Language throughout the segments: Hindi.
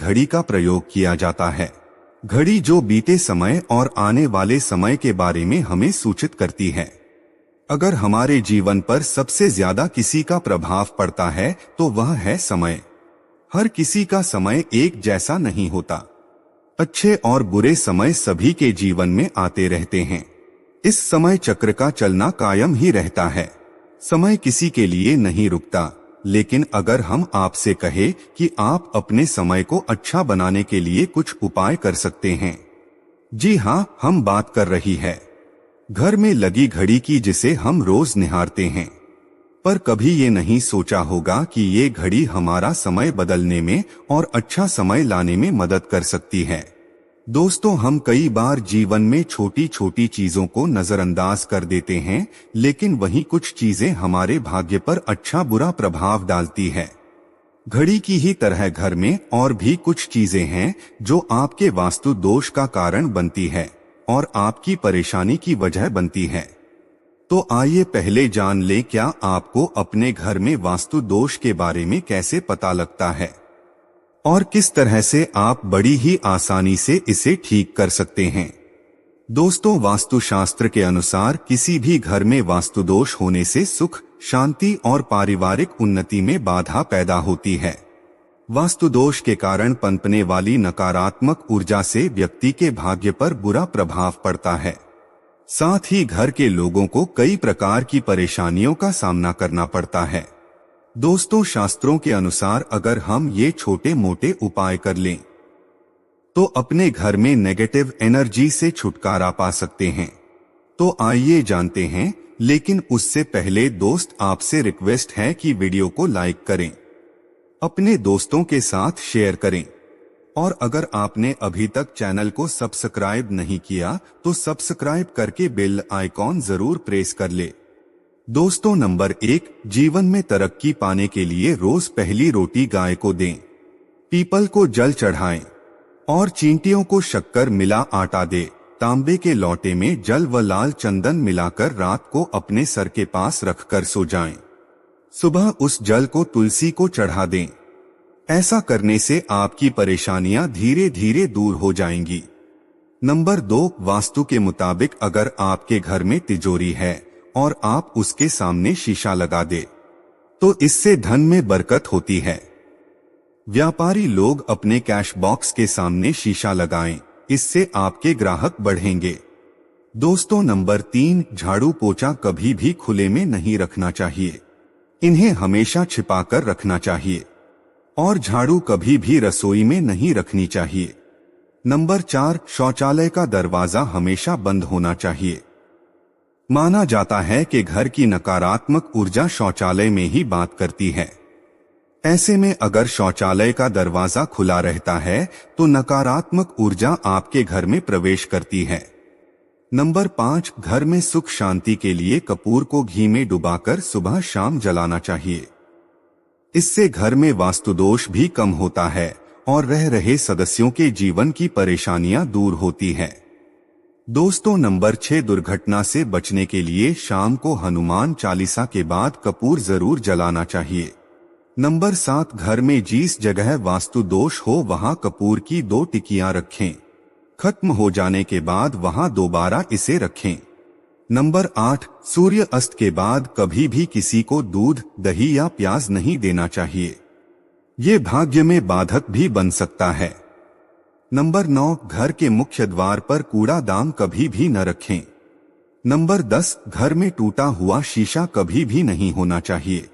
घड़ी का प्रयोग किया जाता है। घड़ी जो बीते समय और आने वाले समय के बारे में हमें सूचित करती है। अगर हमारे जीवन पर सबसे ज्यादा किसी का प्रभाव पड़ता है तो वह है समय। हर किसी का समय एक जैसा नहीं होता। अच्छे और बुरे समय सभी के जीवन में आते रहते हैं। इस समय चक्र का चलना कायम ही रहता है। समय किसी के लिए नहीं रुकता। लेकिन अगर हम आपसे कहें कि आप अपने समय को अच्छा बनाने के लिए कुछ उपाय कर सकते हैं। जी हाँ, हम बात कर रही है घर में लगी घड़ी की, जिसे हम रोज निहारते हैं। पर कभी ये नहीं सोचा होगा कि ये घड़ी हमारा समय बदलने में और अच्छा समय लाने में मदद कर सकती है। दोस्तों, हम कई बार जीवन में छोटी छोटी चीजों को नजरअंदाज कर देते हैं, लेकिन वहीं कुछ चीजें हमारे भाग्य पर अच्छा बुरा प्रभाव डालती है। घड़ी की ही तरह घर में और भी कुछ चीजें हैं जो आपके वास्तु दोष का कारण बनती है और आपकी परेशानी की वजह बनती है। तो आइए पहले जान लें, क्या आपको अपने घर में वास्तु दोष के बारे में कैसे पता लगता है और किस तरह से आप बड़ी ही आसानी से इसे ठीक कर सकते हैं। दोस्तों, वास्तुशास्त्र के अनुसार किसी भी घर में वास्तु दोष होने से सुख, शांति और पारिवारिक उन्नति में बाधा पैदा होती है। वास्तु दोष के कारण पनपने वाली नकारात्मक ऊर्जा से व्यक्ति के भाग्य पर बुरा प्रभाव पड़ता है। साथ ही घर के लोगों को कई प्रकार की परेशानियों का सामना करना पड़ता है। दोस्तों, शास्त्रों के अनुसार अगर हम ये छोटे मोटे उपाय कर लें तो अपने घर में नेगेटिव एनर्जी से छुटकारा पा सकते हैं। तो आइए जानते हैं, लेकिन उससे पहले दोस्त, आपसे रिक्वेस्ट है कि वीडियो को लाइक करें, अपने दोस्तों के साथ शेयर करें और अगर आपने अभी तक चैनल को सब्सक्राइब नहीं किया तो सब्सक्राइब करके बेल आइकॉन जरूर प्रेस कर ले। दोस्तों, नंबर 1, जीवन में तरक्की पाने के लिए रोज पहली रोटी गाय को दें, पीपल को जल चढ़ाएं और चींटियों को शक्कर मिला आटा दे। तांबे के लोटे में जल व लाल चंदन मिलाकर रात को अपने सर के पास रखकर सो जाएं। सुबह उस जल को तुलसी को चढ़ा दें। ऐसा करने से आपकी परेशानियां धीरे धीरे दूर हो जाएंगी। नंबर 2, वास्तु के मुताबिक अगर आपके घर में तिजोरी है और आप उसके सामने शीशा लगा दे तो इससे धन में बरकत होती है। व्यापारी लोग अपने कैश बॉक्स के सामने शीशा लगाएं, इससे आपके ग्राहक बढ़ेंगे। दोस्तों, नंबर 3, झाड़ू पोछा कभी भी खुले में नहीं रखना चाहिए। इन्हें हमेशा छिपाकर रखना चाहिए और झाड़ू कभी भी रसोई में नहीं रखनी चाहिए। नंबर 4, शौचालय का दरवाजा हमेशा बंद होना चाहिए। माना जाता है कि घर की नकारात्मक ऊर्जा शौचालय में ही बात करती है। ऐसे में अगर शौचालय का दरवाजा खुला रहता है तो नकारात्मक ऊर्जा आपके घर में प्रवेश करती है। नंबर 5, घर में सुख शांति के लिए कपूर को घी में डुबाकर सुबह शाम जलाना चाहिए। इससे घर में वास्तु दोष भी कम होता है और रह रहे सदस्यों के जीवन की परेशानियां दूर होती है। दोस्तों, नंबर 6, दुर्घटना से बचने के लिए शाम को हनुमान चालीसा के बाद कपूर जरूर जलाना चाहिए। नंबर 7, घर में जिस जगह वास्तु दोष हो वहां कपूर की 2 टिकियां रखें। खत्म हो जाने के बाद वहां दोबारा इसे रखें। नंबर 8, सूर्य अस्त के बाद कभी भी किसी को दूध, दही या प्याज नहीं देना चाहिए। ये भाग्य में बाधक भी बन सकता है। नंबर 9, घर के मुख्य द्वार पर कूड़ादान कभी भी न रखें। नंबर 10, घर में टूटा हुआ शीशा कभी भी नहीं होना चाहिए।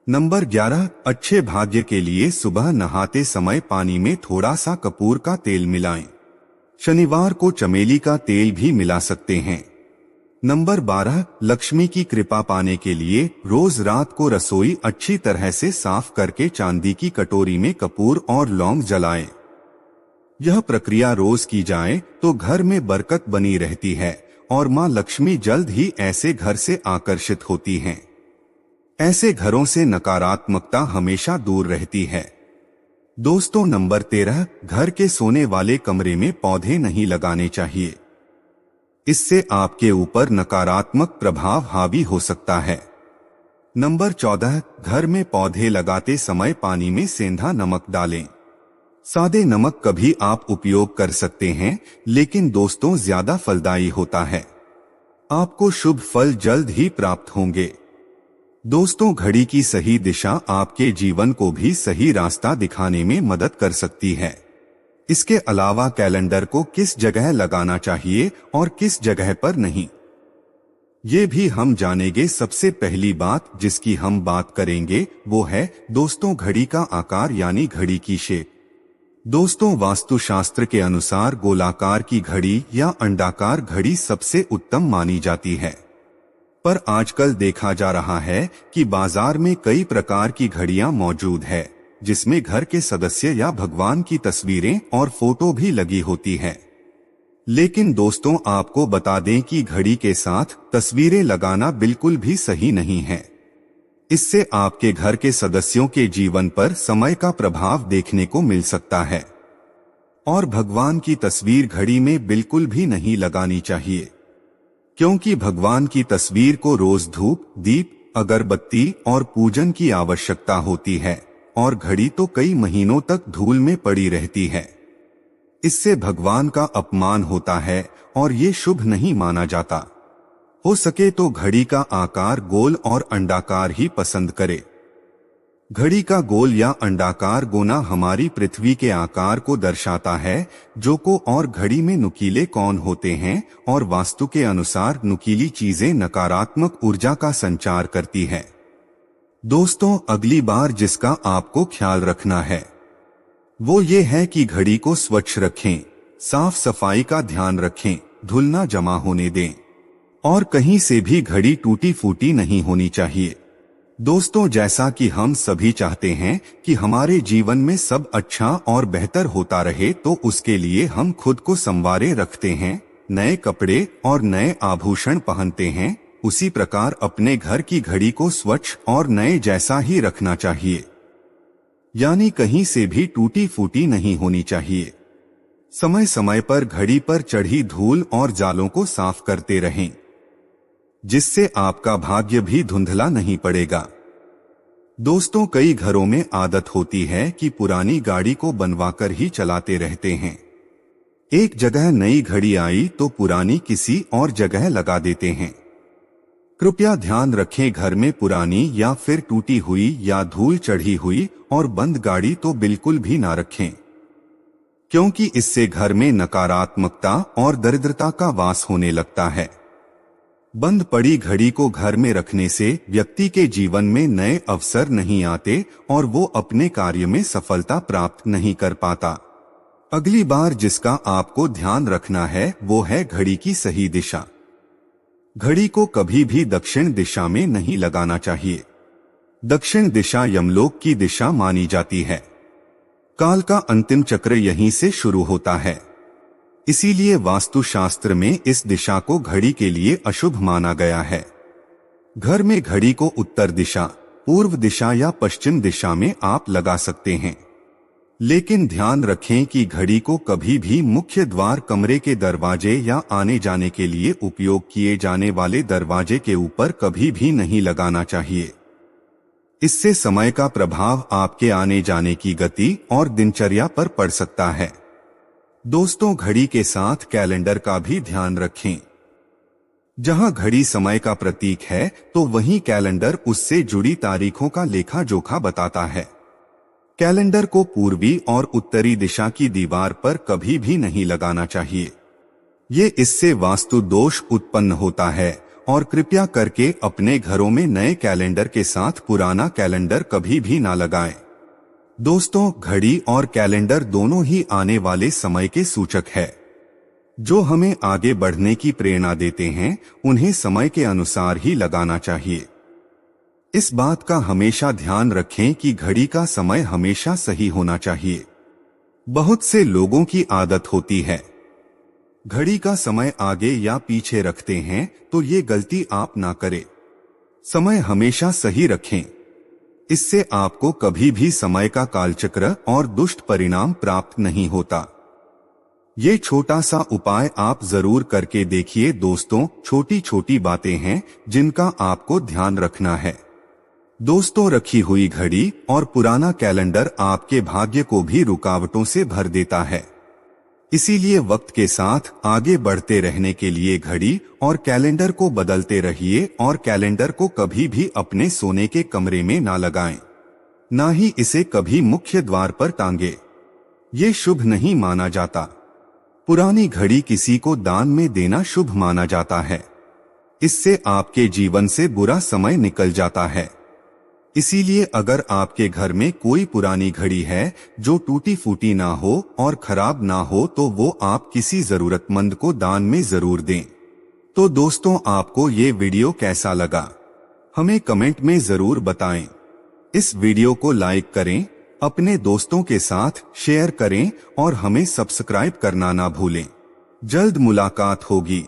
नंबर 11, अच्छे भाग्य के लिए सुबह नहाते समय पानी में थोड़ा सा कपूर का तेल मिलाएं। शनिवार को चमेली का तेल भी मिला सकते हैं। नंबर 12, लक्ष्मी की कृपा पाने के लिए रोज रात को रसोई अच्छी तरह से साफ करके चांदी की कटोरी में कपूर और लौंग जलाएं। यह प्रक्रिया रोज की जाए तो घर में बरकत बनी रहती है और मां लक्ष्मी जल्द ही ऐसे घर से आकर्षित होती हैं। ऐसे घरों से नकारात्मकता हमेशा दूर रहती है। दोस्तों, नंबर 13, घर के सोने वाले कमरे में पौधे नहीं लगाने चाहिए। इससे आपके ऊपर नकारात्मक प्रभाव हावी हो सकता है। नंबर 14, घर में पौधे लगाते समय पानी में सेंधा नमक डालें। सादे नमक कभी आप उपयोग कर सकते हैं, लेकिन दोस्तों ज्यादा फलदायी होता है। आपको शुभ फल जल्द ही प्राप्त होंगे। दोस्तों, घड़ी की सही दिशा आपके जीवन को भी सही रास्ता दिखाने में मदद कर सकती है। इसके अलावा कैलेंडर को किस जगह लगाना चाहिए और किस जगह पर नहीं, ये भी हम जानेंगे। सबसे पहली बात जिसकी हम बात करेंगे वो है दोस्तों घड़ी का आकार यानी घड़ी की शेप। दोस्तों, वास्तुशास्त्र के अनुसार गोलाकार की घड़ी या अंडाकार घड़ी सबसे उत्तम मानी जाती है, पर आजकल देखा जा रहा है कि बाजार में कई प्रकार की घड़ियां मौजूद है, जिसमें घर के सदस्य या भगवान की तस्वीरें और फोटो भी लगी होती है। लेकिन दोस्तों, आपको बता दें कि घड़ी के साथ तस्वीरें लगाना बिल्कुल भी सही नहीं है। इससे आपके घर के सदस्यों के जीवन पर समय का प्रभाव देखने को मिल सकता है। और भगवान की तस्वीर घड़ी में बिल्कुल भी नहीं लगानी चाहिए, क्योंकि भगवान की तस्वीर को रोज धूप, दीप, अगरबत्ती और पूजन की आवश्यकता होती है, और घड़ी तो कई महीनों तक धूल में पड़ी रहती है। इससे भगवान का अपमान होता है और ये शुभ नहीं माना जाता। हो सके तो घड़ी का आकार गोल और अंडाकार ही पसंद करे। घड़ी का गोल या अंडाकार गोना हमारी पृथ्वी के आकार को दर्शाता है, जो को और घड़ी में नुकीले कौन होते हैं, और वास्तु के अनुसार नुकीली चीजें नकारात्मक ऊर्जा का संचार करती है। दोस्तों, अगली बार जिसका आपको ख्याल रखना है वो ये है कि घड़ी को स्वच्छ रखें, साफ सफाई का ध्यान रखें, धूल ना जमा होने दें, और कहीं से भी घड़ी टूटी फूटी नहीं होनी चाहिए। दोस्तों, जैसा कि हम सभी चाहते हैं कि हमारे जीवन में सब अच्छा और बेहतर होता रहे, तो उसके लिए हम खुद को संवारे रखते हैं, नए कपड़े और नए आभूषण पहनते हैं। उसी प्रकार अपने घर की घड़ी को स्वच्छ और नए जैसा ही रखना चाहिए, यानी कहीं से भी टूटी फूटी नहीं होनी चाहिए। समय समय पर घड़ी पर चढ़ी धूल और जालों को साफ करते रहें, जिससे आपका भाग्य भी धुंधला नहीं पड़ेगा। दोस्तों, कई घरों में आदत होती है कि पुरानी गाड़ी को बनवाकर ही चलाते रहते हैं। एक जगह नई घड़ी आई तो पुरानी किसी और जगह लगा देते हैं। कृपया ध्यान रखें, घर में पुरानी या फिर टूटी हुई या धूल चढ़ी हुई और बंद गाड़ी तो बिल्कुल भी ना रखें, क्योंकि इससे घर में नकारात्मकता और दरिद्रता का वास होने लगता है। बंद पड़ी घड़ी को घर में रखने से व्यक्ति के जीवन में नए अवसर नहीं आते और वो अपने कार्य में सफलता प्राप्त नहीं कर पाता। अगली बार जिसका आपको ध्यान रखना है वो है घड़ी की सही दिशा। घड़ी को कभी भी दक्षिण दिशा में नहीं लगाना चाहिए। दक्षिण दिशा यमलोक की दिशा मानी जाती है। काल का अंतिम चक्र यहीं से शुरू होता है। इसीलिए वास्तुशास्त्र में इस दिशा को घड़ी के लिए अशुभ माना गया है। घर में घड़ी को उत्तर दिशा, पूर्व दिशा या पश्चिम दिशा में आप लगा सकते हैं, लेकिन ध्यान रखें कि घड़ी को कभी भी मुख्य द्वार, कमरे के दरवाजे या आने जाने के लिए उपयोग किए जाने वाले दरवाजे के ऊपर कभी भी नहीं लगाना चाहिए। इससे समय का प्रभाव आपके आने जाने की गति और दिनचर्या पर पड़ सकता है। दोस्तों, घड़ी के साथ कैलेंडर का भी ध्यान रखें। जहां घड़ी समय का प्रतीक है तो वहीं कैलेंडर उससे जुड़ी तारीखों का लेखा जोखा बताता है। कैलेंडर को पूर्वी और उत्तरी दिशा की दीवार पर कभी भी नहीं लगाना चाहिए। ये इससे वास्तु दोष उत्पन्न होता है, और कृपया करके अपने घरों में नए कैलेंडर के साथ पुराना कैलेंडर कभी भी ना लगाएं। दोस्तों, घड़ी और कैलेंडर दोनों ही आने वाले समय के सूचक है, जो हमें आगे बढ़ने की प्रेरणा देते हैं। उन्हें समय के अनुसार ही लगाना चाहिए। इस बात का हमेशा ध्यान रखें कि घड़ी का समय हमेशा सही होना चाहिए। बहुत से लोगों की आदत होती है घड़ी का समय आगे या पीछे रखते हैं, तो ये गलती आप ना करें। समय हमेशा सही रखें। इससे आपको कभी भी समय का कालचक्र और दुष्ट परिणाम प्राप्त नहीं होता। ये छोटा सा उपाय आप जरूर करके देखिए। दोस्तों, छोटी छोटी बातें हैं जिनका आपको ध्यान रखना है। दोस्तों, रखी हुई घड़ी और पुराना कैलेंडर आपके भाग्य को भी रुकावटों से भर देता है। इसीलिए वक्त के साथ आगे बढ़ते रहने के लिए घड़ी और कैलेंडर को बदलते रहिए और कैलेंडर को कभी भी अपने सोने के कमरे में ना लगाएं, ना ही इसे कभी मुख्य द्वार पर टांगे। ये शुभ नहीं माना जाता। पुरानी घड़ी किसी को दान में देना शुभ माना जाता है। इससे आपके जीवन से बुरा समय निकल जाता है। इसीलिए अगर आपके घर में कोई पुरानी घड़ी है जो टूटी फूटी ना हो और खराब ना हो तो वो आप किसी जरूरतमंद को दान में जरूर दें। तो दोस्तों, आपको ये वीडियो कैसा लगा हमें कमेंट में जरूर बताएं। इस वीडियो को लाइक करें, अपने दोस्तों के साथ शेयर करें और हमें सब्सक्राइब करना ना भूलें। जल्द मुलाकात होगी।